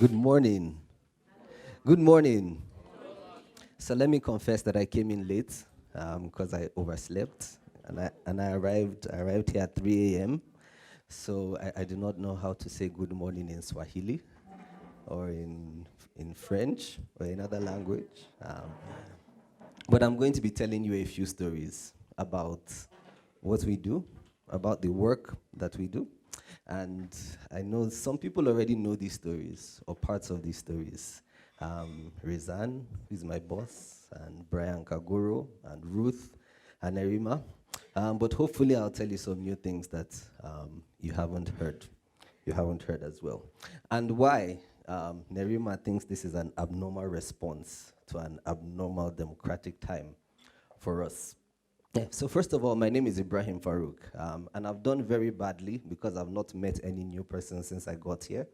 Good morning. Good morning. So let me confess that I came in late because I overslept, and I arrived here at 3 a.m. So I do not know how to say good morning in Swahili or in French or in other language. But I'm going to be telling you a few stories about what we do, about the work that we do. And I know some people already know these stories or parts of these stories. Rizan, who's my boss, and Brian Kaguro, and Ruth, and Nerima. But hopefully I'll tell you some new things that you haven't heard. You haven't heard as well. And why Nerima thinks this is an abnormal response to an abnormal democratic time for us. Yeah, so first of all, my name is Ibrahim Faruk, and I've done very badly because I've not met any new person since I got here.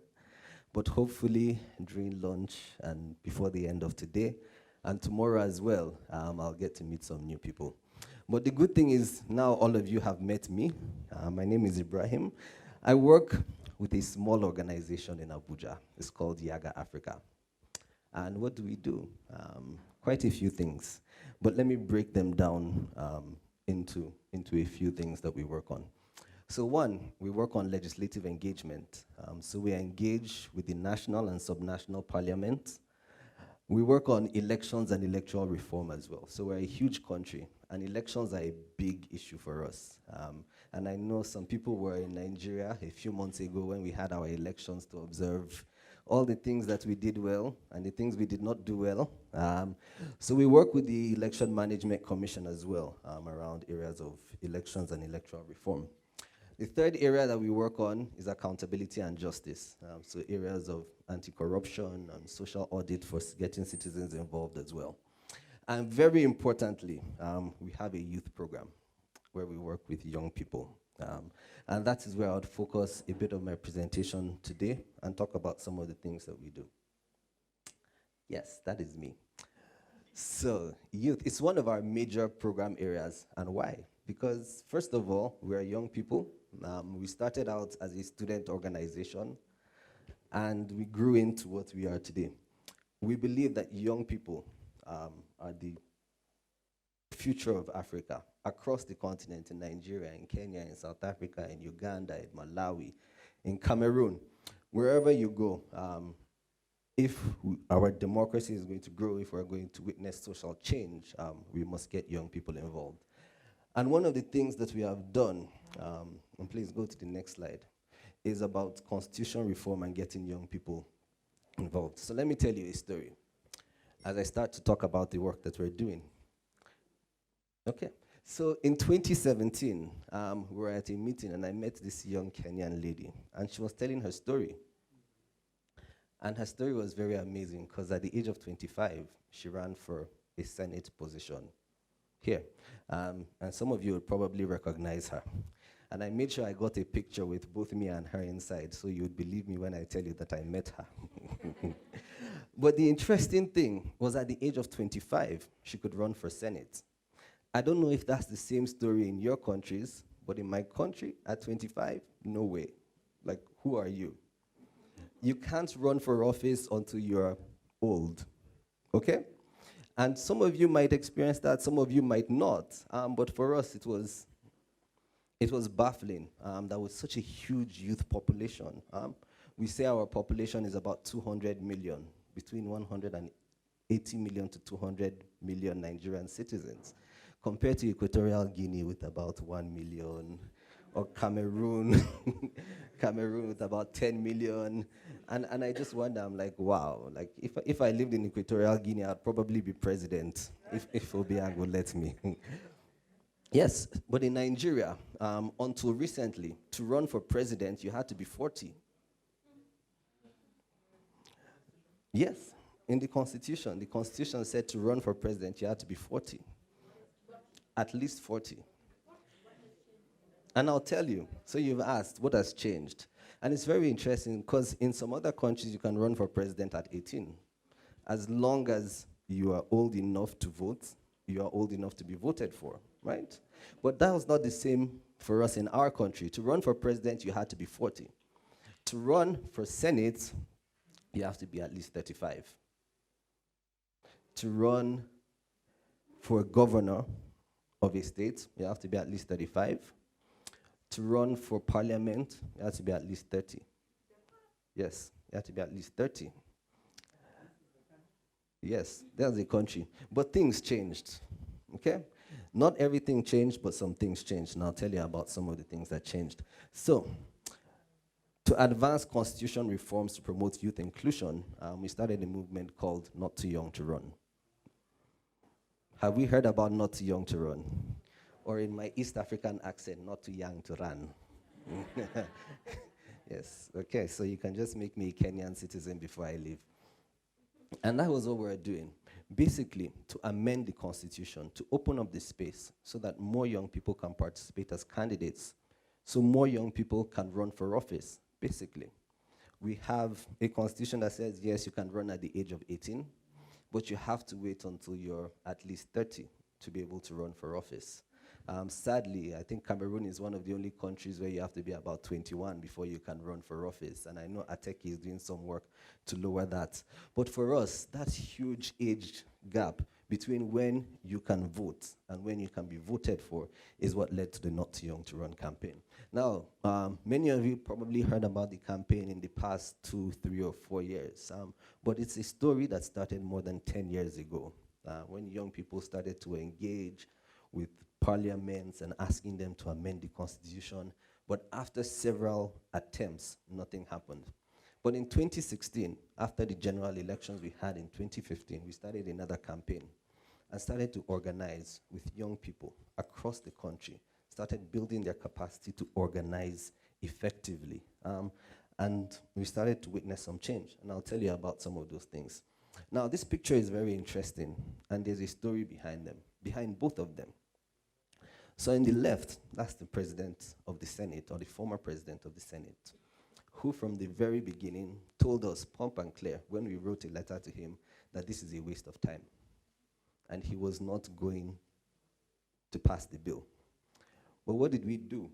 But hopefully during lunch and before the end of today, and tomorrow as well, I'll get to meet some new people. But the good thing is now all of you have met me. My name is Ibrahim. I work with a small organization in Abuja. It's called YIAGA Africa. And what do we do? Quite a few things. But let me break them down into a few things that we work on. So one, we work on legislative engagement. So we engage with the national and subnational parliament. We work on elections and electoral reform as well. So we're a huge country, and elections are a big issue for us. And I know some people were in Nigeria a few months ago when we had our elections to observe all the things that we did well and the things we did not do well. So we work with the Election Management Commission as well around areas of elections and electoral reform. The third area that we work on is accountability and justice. So areas of anti-corruption and social audit for getting citizens involved as well. And very importantly, we have a youth program where we work with young people. And that is where I would focus a bit of my presentation today and talk about some of the things that we do. Yes, that is me. So youth, it's one of our major program areas. And why? Because first of all, we're young people. We started out as a student organization, and we grew into what we are today. We believe that young people are the future of Africa across the continent, in Nigeria, in Kenya, in South Africa, in Uganda, in Malawi, in Cameroon, wherever you go. If our democracy is going to grow, if we're going to witness social change, we must get young people involved. And one of the things that we have done, and please go to the next slide, is about constitution reform and getting young people involved. So let me tell you a story as I start to talk about the work that we're doing. Okay, so in 2017, we were at a meeting and I met this young Kenyan lady, and she was telling her story. And her story was very amazing because at the age of 25, she ran for a Senate position here. And some of you will probably recognize her. And I made sure I got a picture with both me and her inside, so you would believe me when I tell you that I met her. But the interesting thing was at the age of 25, she could run for Senate. I don't know if that's the same story in your countries, but in my country, at 25, no way. Like, who are you? You can't run for office until you're old, okay? And some of you might experience that, some of you might not. But for us, it was baffling. There was such a huge youth population. We say our population is about 200 million, between 180 million to 200 million Nigerian citizens, compared to Equatorial Guinea with about 1 million, or Cameroon, Cameroon with about 10 million. And I just wonder, I'm like, wow, like if I lived in Equatorial Guinea, I'd probably be president, if Obiang would let me. Yes, but in Nigeria, until recently, to run for president, you had to be 40. Yes, in the Constitution said to run for president, you had to be 40. At least 40. And I'll tell you, so you've asked, what has changed? And it's very interesting because in some other countries, you can run for president at 18. As long as you are old enough to vote, you are old enough to be voted for, right? But that was not the same for us in our country. To run for president, you had to be 40. To run for Senate, you have to be at least 35. To run for governor of a state, you have to be at least 35. To run for parliament, you have to be at least 30. Yes, you have to be at least 30. Yes, that's the country. But things changed, okay? Not everything changed, but some things changed. And I'll tell you about some of the things that changed. So, to advance constitution reforms to promote youth inclusion, we started a movement called Not Too Young to Run. Have we heard about Not Too Young to Run? Or in my East African accent, Not Too Young to Run. Yes, okay, so you can just make me a Kenyan citizen before I leave. And that was what we were doing. Basically, to amend the constitution, to open up the space so that more young people can participate as candidates, so more young people can run for office, basically. We have a constitution that says, yes, you can run at the age of 18, but you have to wait until you're at least 30 to be able to run for office. Sadly, I think Cameroon is one of the only countries where you have to be about 21 before you can run for office. And I know Ateki is doing some work to lower that. But for us, that huge age gap between when you can vote and when you can be voted for is what led to the Not Too Young to Run campaign. Now, many of you probably heard about the campaign in the past 2, 3, or 4 years. But it's a story that started more than 10 years ago, when young people started to engage with parliaments and asking them to amend the constitution. But after several attempts, nothing happened. But in 2016, after the general elections we had in 2015, we started another campaign and started to organize with young people across the country, started building their capacity to organize effectively. And we started to witness some change. And I'll tell you about some of those things. Now, this picture is very interesting, and there's a story behind them, behind both of them. So in the left, that's the president of the Senate, or the former president of the Senate, who from the very beginning told us, plump and clear, when we wrote a letter to him, that this is a waste of time. And he was not going to pass the bill. But what did we do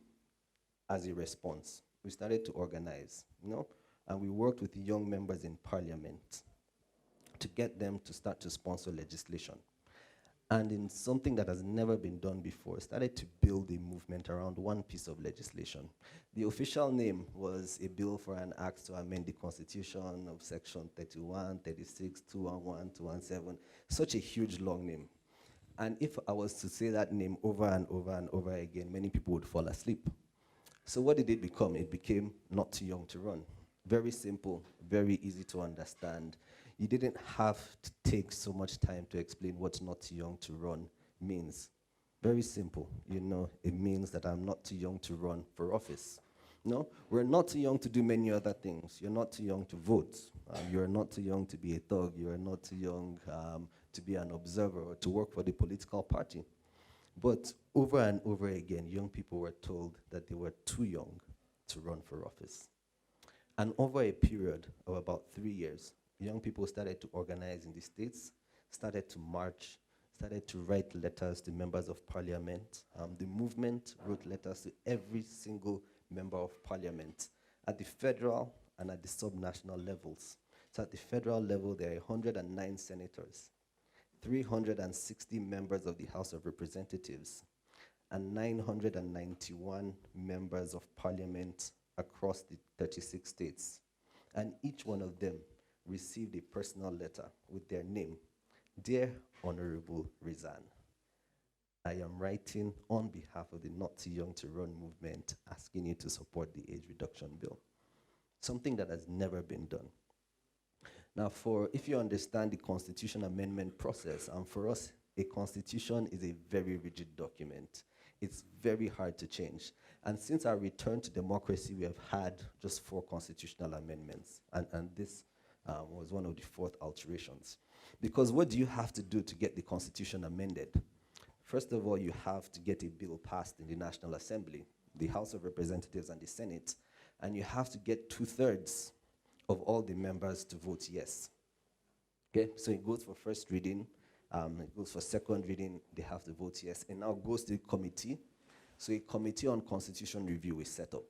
as a response? We started to organize, and we worked with young members in parliament to get them to start to sponsor legislation. And in something that has never been done before, started to build a movement around one piece of legislation. The official name was a bill for an act to amend the constitution of section 31, 36, 211, 217, such a huge long name. And if I was to say that name over and over and over again, many people would fall asleep. So what did it become? It became Not Too Young to Run. Very simple, very easy to understand. You didn't have to take so much time to explain what Not Too Young to Run means. Very simple. It means that I'm not too young to run for office. No, we're not too young to do many other things. You're not too young to vote. You're not too young to be a thug. You're not too young to be an observer or to work for the political party. But over and over again, young people were told that they were too young to run for office. And over a period of about 3 years, young people started to organize in the states, started to march, started to write letters to members of parliament. The movement wrote letters to every single member of parliament at the federal and at the subnational levels. So at the federal level, there are 109 senators, 360 members of the House of Representatives, and 991 members of parliament across the 36 states. And each one of them received a personal letter with their name. Dear Honorable Rizan, I am writing on behalf of the Not Too Young to Run movement, asking you to support the age reduction bill. Something that has never been done. Now, if you understand the constitution amendment process, and for us, a constitution is a very rigid document. It's very hard to change. And since our return to democracy, we have had just 4 constitutional amendments, and this was one of the 4th alterations. Because what do you have to do to get the constitution amended? First of all, you have to get a bill passed in the National Assembly, the House of Representatives and the Senate, and you have to get 2/3 of all the members to vote yes. Okay, so it goes for first reading, it goes for second reading, they have to vote yes, and now goes to the committee. So a committee on constitution review is set up.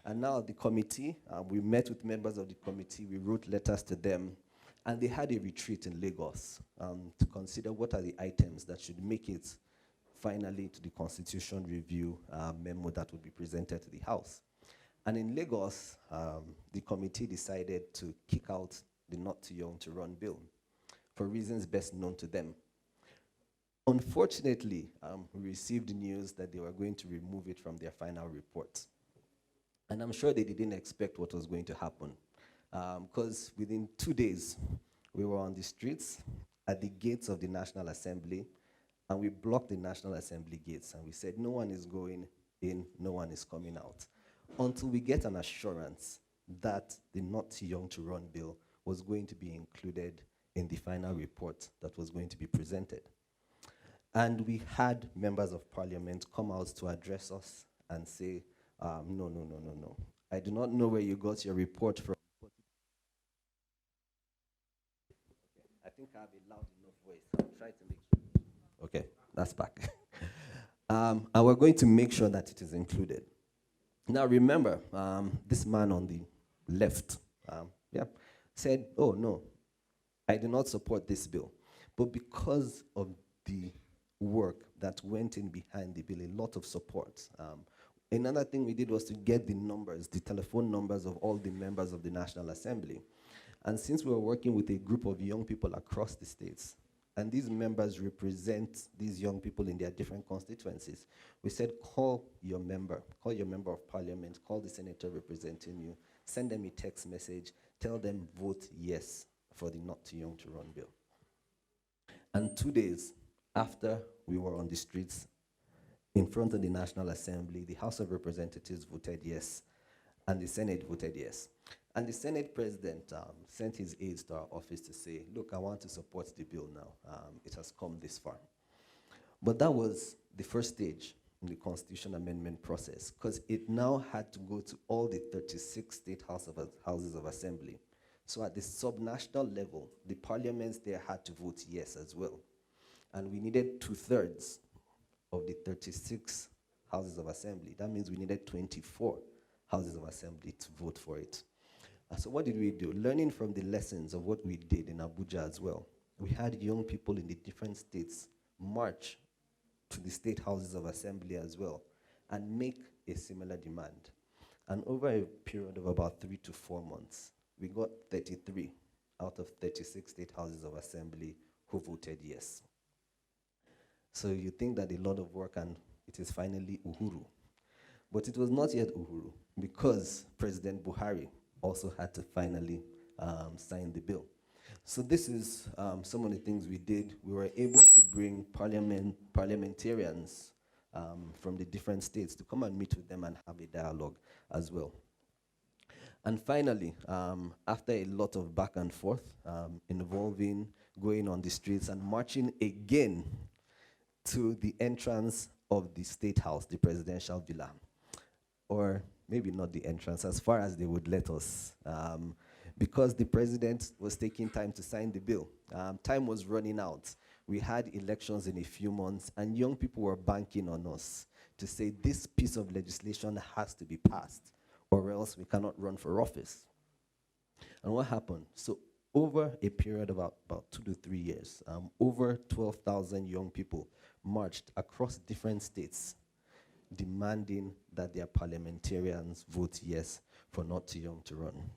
And now the committee, we met with members of the committee, we wrote letters to them, and they had a retreat in Lagos to consider what are the items that should make it finally to the Constitution Review memo that would be presented to the House. And in Lagos, the committee decided to kick out the Not Too Young to Run bill for reasons best known to them. Unfortunately, we received news that they were going to remove it from their final report. And I'm sure they didn't expect what was going to happen. Because within 2 days, we were on the streets at the gates of the National Assembly, and we blocked the National Assembly gates, and we said, no one is going in, no one is coming out, until we get an assurance that the Not Too Young to Run bill was going to be included in the final report that was going to be presented. And we had members of parliament come out to address us and say, no. I do not know where you got your report from. I think I have a loud enough voice. I'll try to make sure. Okay, that's back. And we're going to make sure that it is included. Now remember, this man on the left said, oh no, I do not support this bill. But because of the work that went in behind the bill, a lot of support. Another thing we did was to get the numbers, the telephone numbers of all the members of the National Assembly. And since we were working with a group of young people across the states, and these members represent these young people in their different constituencies, we said, call your member of parliament, call the senator representing you, send them a text message, tell them vote yes for the Not Too Young to Run bill. And 2 days after we were on the streets in front of the National Assembly, the House of Representatives voted yes, and the Senate voted yes. And the Senate president sent his aides to our office to say, look, I want to support the bill now. It has come this far. But that was the first stage in the constitution amendment process, because it now had to go to all the 36 state houses of assembly. So at the subnational level, the parliaments there had to vote yes as well. And we needed 2/3 of the 36 houses of assembly. That means we needed 24 houses of assembly to vote for it. So what did we do? Learning from the lessons of what we did in Abuja as well, we had young people in the different states march to the state houses of assembly as well and make a similar demand. And over a period of about 3 to 4 months, we got 33 out of 36 state houses of assembly who voted yes. So you think that a lot of work and it is finally Uhuru. But it was not yet Uhuru, because President Buhari also had to finally sign the bill. So this is some of the things we did. We were able to bring parliamentarians from the different states to come and meet with them and have a dialogue as well. And finally, after a lot of back and forth involving going on the streets and marching again to the entrance of the State House, the presidential villa, or maybe not the entrance, as far as they would let us, because the president was taking time to sign the bill. Time was running out. We had elections in a few months, and young people were banking on us to say this piece of legislation has to be passed, or else we cannot run for office. And what happened? So over a period of about 2 to 3 years, over 12,000 young people marched across different states demanding that their parliamentarians vote yes for Not Too Young to Run.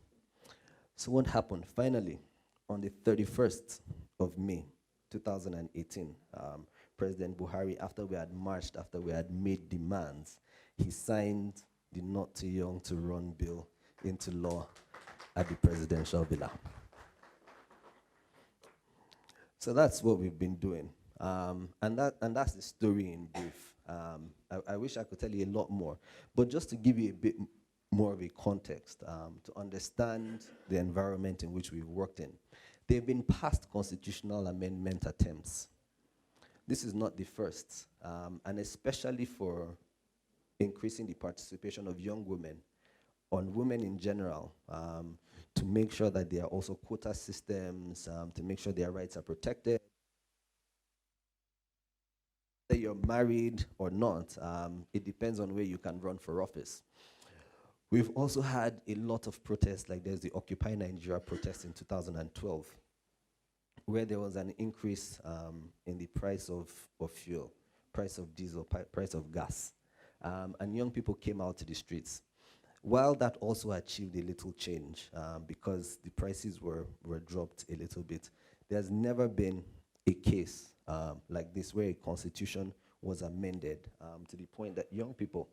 So what happened? Finally, on the 31st of May, 2018, President Buhari, after we had marched, after we had made demands, he signed the Not Too Young to Run bill into law at the presidential villa. So that's what we've been doing. And that's the story in brief. I wish I could tell you a lot more, but just to give you a bit more of a context, to understand the environment in which we've worked in. There have been past constitutional amendment attempts. This is not the first, and especially for increasing the participation of young women, on women in general, to make sure that there are also quota systems, to make sure their rights are protected. Whether you're married or not, it depends on where you can run for office. We've also had a lot of protests, like there's the Occupy Nigeria protest in 2012, where there was an increase in the price of fuel, price of diesel, price of gas. And young people came out to the streets. While that also achieved a little change because the prices were dropped a little bit, there's never been a case like this where a constitution was amended to the point that young people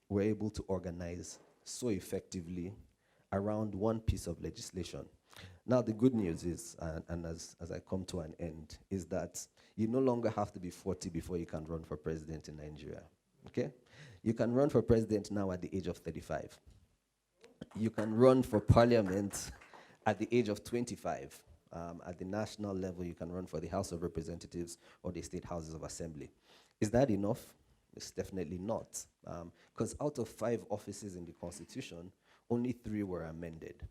were able to organize so effectively around one piece of legislation. Now, the good news is, and as I come to an end, is that you no longer have to be 40 before you can run for president in Nigeria, okay? You can run for president now at the age of 35. You can run for parliament at the age of 25. At the national level, you can run for the House of Representatives or the State Houses of Assembly. Is that enough? It's definitely not. Because out of 5 offices in the Constitution, only 3 were amended.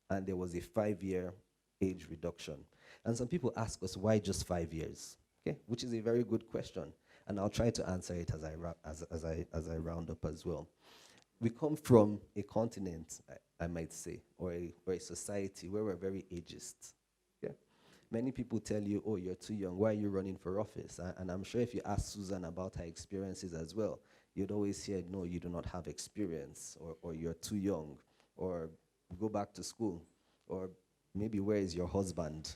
And there was a 5-year age reduction. And some people ask us, why just 5 years? Okay, which is a very good question. And I'll try to answer it as I round up as well. We come from a continent, I might say, or a society where we're very ageist. Yeah? Many people tell you, oh, you're too young, why are you running for office? And I'm sure if you ask Susan about her experiences as well, you'd always hear, no, you do not have experience, or you're too young, or go back to school, or maybe where is your husband?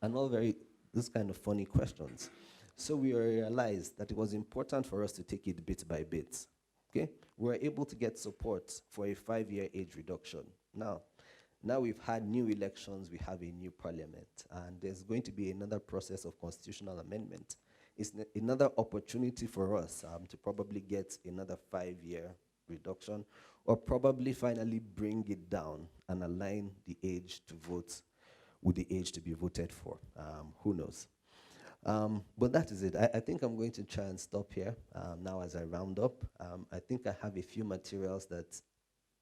And all those kind of funny questions. So we realized that it was important for us to take it bit by bit. Okay? We were able to get support for a 5-year age reduction. Now we've had new elections, we have a new parliament, and there's going to be another process of constitutional amendment. It's another opportunity for us to probably get another 5-year reduction, or probably finally bring it down and align the age to vote with the age to be voted for. Who knows? But that is it. I think I'm going to try and stop here now as I round up. I think I have a few materials that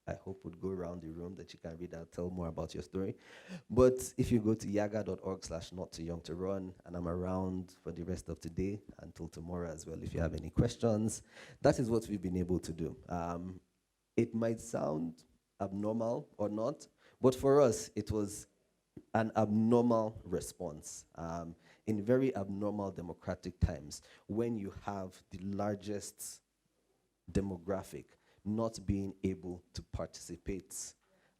I hope would go around the room that you can read and tell more about your story. But if you go to yaga.org/nottooyoungtorun, and I'm around for the rest of today until tomorrow as well if you have any questions. That is what we've been able to do. It might sound abnormal or not, but for us, it was an abnormal response in very abnormal democratic times when you have the largest demographic not being able to participate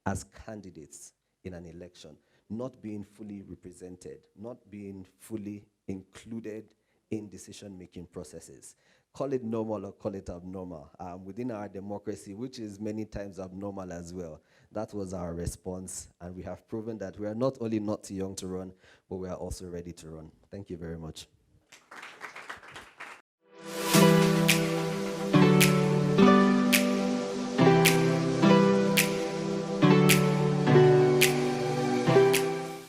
as candidates in an election, not being fully represented, not being fully included in decision-making processes. Call it normal or call it abnormal. Within our democracy, which is many times abnormal as well, that was our response, and we have proven that we are not only not too young to run, but we are also ready to run. Thank you very much.